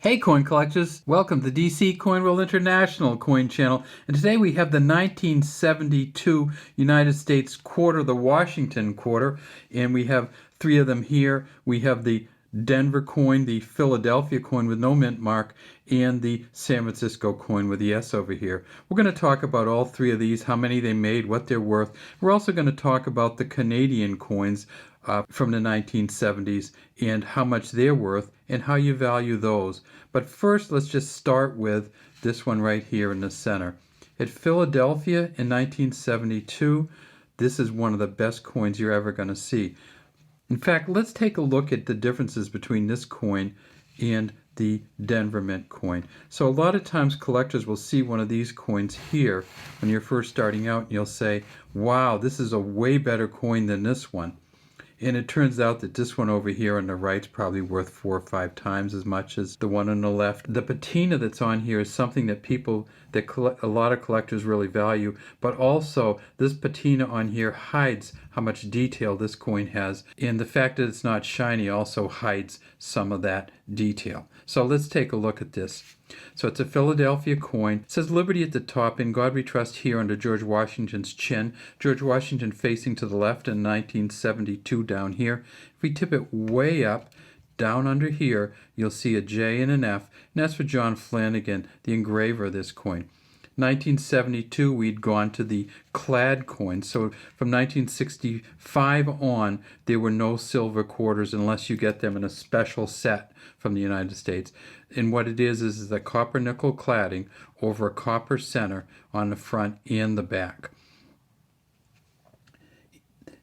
Hey coin collectors, welcome to DC Coin World International Coin Channel, and today we have the 1972 United States quarter, the Washington quarter, and we have three of them here. We have the Denver coin, the Philadelphia coin with no mint mark, and the San Francisco coin with the S over here. We're going to talk about all three of these, how many they made, what they're worth. We're also going to talk about the Canadian coins from the 1970s and how much they're worth and how you value those. But first, let's just start with this one right here in the center. At Philadelphia in 1972, this is one of the best coins you're ever going to see. In fact, let's take a look at the differences between this coin and the Denver Mint coin. So a lot of times collectors will see one of these coins here when you're first starting out, and you'll say, wow, this is a way better coin than this one. And it turns out that this one over here on the right is probably worth 4 or 5 times as much as the one on the left. The patina that's on here is something that a lot of collectors really value, but also this patina on here hides how much detail this coin has, and the fact that it's not shiny also hides some of that detail. So let's take a look at this. So it's a Philadelphia coin. It says Liberty at the top, In God We Trust here under George Washington's chin. George Washington facing to the left in 1972 down here. If we tip it way up, down under here, you'll see a J and an F, and that's for John Flanagan, the engraver of this coin. 1972, we'd gone to the clad coins. So from 1965 on, there were no silver quarters unless you get them in a special set from the United States. And what it is the copper nickel cladding over a copper center on the front and the back.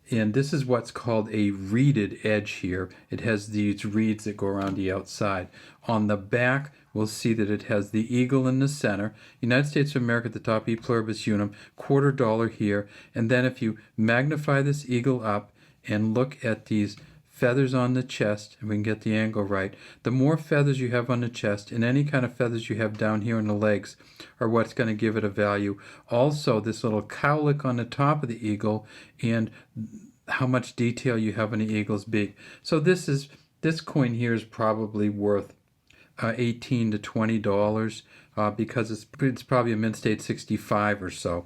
And this is what's called a reeded edge here. It has these reeds that go around the outside. On the back, we'll see that it has the eagle in the center, United States of America at the top, E pluribus unum, $quarter here. And then if you magnify this eagle up and look at these feathers on the chest, and we can get the angle right, the more feathers you have on the chest and any kind of feathers you have down here in the legs are what's going to give it a value. Also, this little cowlick on the top of the eagle and how much detail you have on the eagle's beak. So this coin here is probably worth $18 to $20 because it's probably a mint state 65 or so.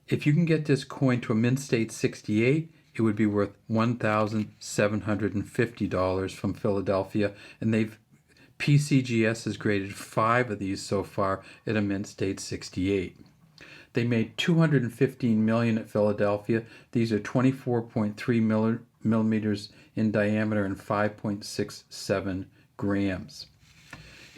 If you can get this coin to a mint state 68, it would be worth $1,750 from Philadelphia, and PCGS has graded 5 of these so far at a mint state 68. They made 215 million at Philadelphia. These are 24.3 millimeters in diameter and 5.67 grams.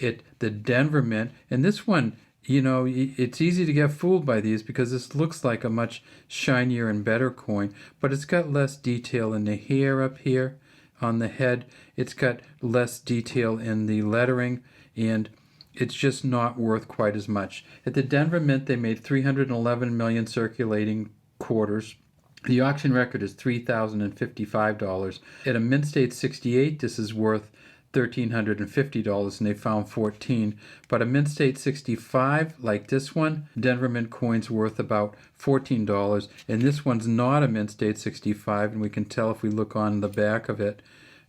The Denver Mint, and this one, it's easy to get fooled by these because this looks like a much shinier and better coin, but it's got less detail in the hair up here on the head. It's got less detail in the lettering, and it's just not worth quite as much. At the Denver Mint, they made 311 million circulating quarters. The auction record is $3,055. At a mint state 68, this is worth $1,350, and they found 14. But a mint state 65, like this one, Denver Mint coin's worth about $14, and this one's not a mint state 65, and we can tell if we look on the back of it,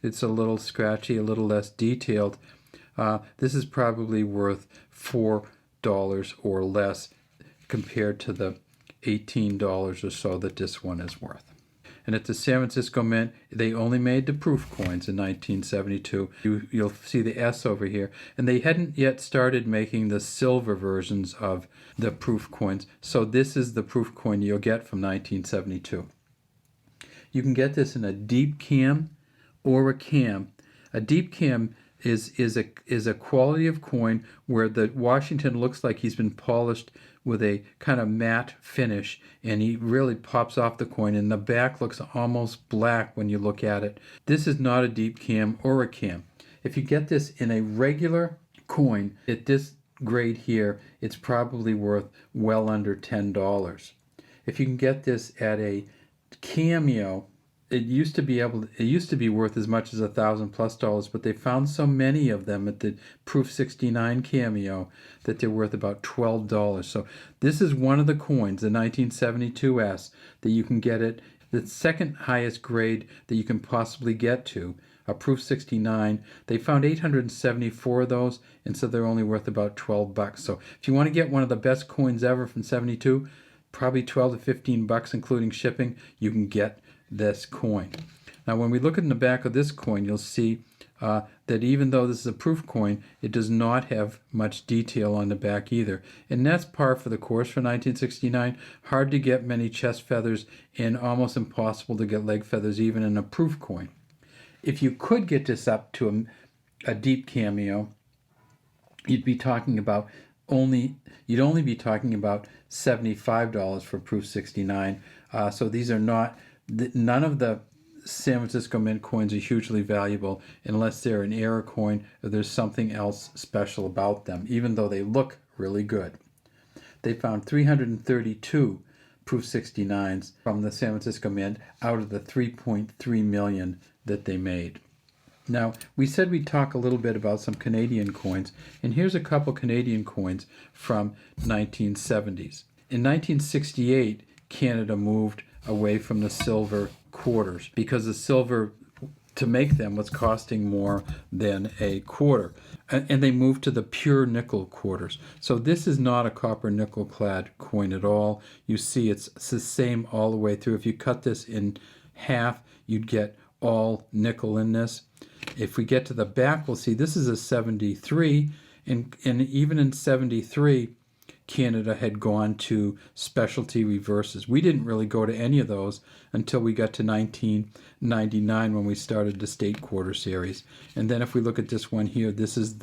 it's a little scratchy, a little less detailed. This is probably worth $4 or less compared to the $18 or so that this one is worth. And at the San Francisco Mint, they only made the proof coins in 1972. You'll see the S over here. And they hadn't yet started making the silver versions of the proof coins. So this is the proof coin you'll get from 1972. You can get this in a deep cam or a cam. A deep cam is a quality of coin where the Washington looks like he's been polished with a kind of matte finish, and he really pops off the coin, and the back looks almost black when you look at it. This is not a deep cam or a cam. If you get this in a regular coin at this grade here, it's probably worth well under $10. If you can get this at a cameo, it used to be worth as much as $1,000+, but they found so many of them at the Proof 69 cameo that they're worth about $12. So this is one of the coins, the 1972S, that you can get it the second highest grade that you can possibly get to a Proof 69. They found 874 of those, and so they're only worth about $12. So if you want to get one of the best coins ever from 72, probably 12 to 15 bucks including shipping, you can get this coin. Now when we look in the back of this coin, you'll see that even though this is a proof coin, it does not have much detail on the back either. And that's par for the course for 1969. Hard to get many chest feathers and almost impossible to get leg feathers even in a proof coin. If you could get this up to a deep cameo, you'd be talking about only be talking about $75 for Proof 69. So these are not, none of the San Francisco Mint coins are hugely valuable unless they're an error coin or there's something else special about them, even though they look really good. They found 332 Proof 69s from the San Francisco Mint out of the 3.3 million that they made. Now, we said we'd talk a little bit about some Canadian coins, and here's a couple Canadian coins from 1970s. In 1968, Canada moved away from the silver quarters because the silver to make them was costing more than a quarter, and they moved to the pure nickel quarters. So this is not a copper nickel clad coin at all. You see it's the same all the way through. If you cut this in half, you'd get all nickel in this. If we get to the back, we'll see this is a 73, and even in 73, Canada had gone to specialty reverses. We didn't really go to any of those until we got to 1999 when we started the state quarter series. And then if we look at this one here, this is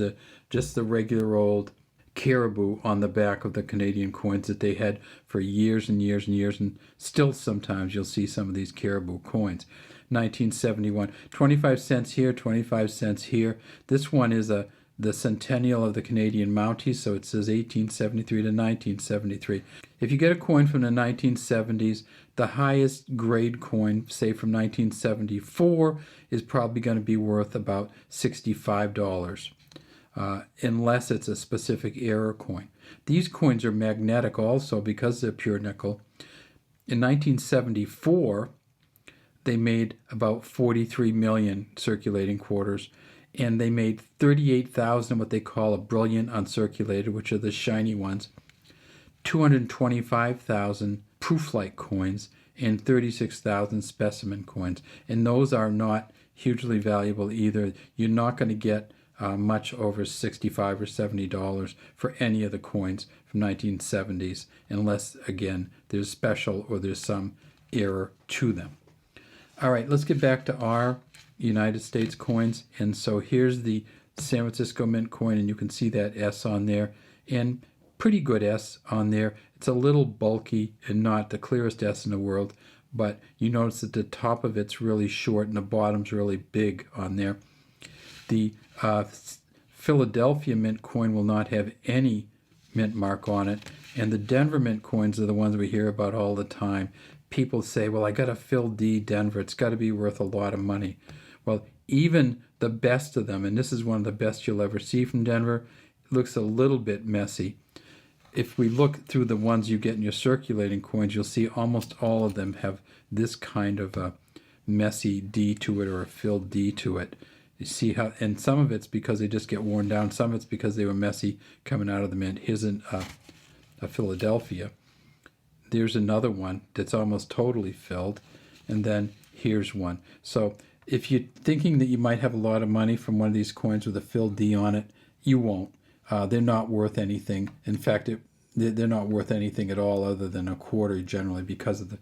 just the regular old caribou on the back of the Canadian coins that they had for years and years and years, and still sometimes you'll see some of these caribou coins. 1971, 25 cents here, 25 cents here. This one is the centennial of the Canadian Mounties, so it says 1873 to 1973. If you get a coin from the 1970s, the highest grade coin, say from 1974, is probably going to be worth about $65, unless it's a specific error coin. These coins are magnetic also because they're pure nickel. In 1974, they made about 43 million circulating quarters, and they made 38,000 what they call a brilliant uncirculated, which are the shiny ones, 225,000 proof-like coins, and 36,000 specimen coins. And those are not hugely valuable either. You're not going to get much over $65 or $70 for any of the coins from 1970s, unless, again, there's special or there's some error to them. All right, let's get back to our United States coins. And so here's the San Francisco Mint coin, and you can see that S on there, and pretty good S on there. It's a little bulky and not the clearest S in the world, but you notice that the top of it's really short and the bottom's really big on there. The Philadelphia Mint coin will not have any mint mark on it, and the Denver Mint coins are the ones we hear about all the time. People say, well, I got a Phil D Denver. It's got to be worth a lot of money. Well, even the best of them, and this is one of the best you'll ever see from Denver, looks a little bit messy. If we look through the ones you get in your circulating coins, you'll see almost all of them have this kind of a messy D to it or a Phil D to it. You see how, and some of it's because they just get worn down. Some of it's because they were messy coming out of the mint. Here's a Philadelphia. There's another one that's almost totally filled, and then here's one. So if you're thinking that you might have a lot of money from one of these coins with a Phil D on it, you won't. They're not worth anything. In fact, they're not worth anything at all other than a quarter generally because of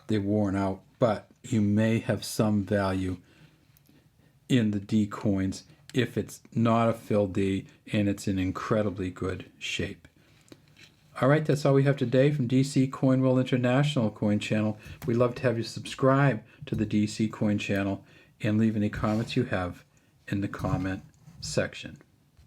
they're worn out. But you may have some value in the D coins if it's not a Phil D and it's in incredibly good shape. All right, that's all we have today from DC Coin World International Coin Channel. We'd love to have you subscribe to the DC Coin Channel and leave any comments you have in the comment section.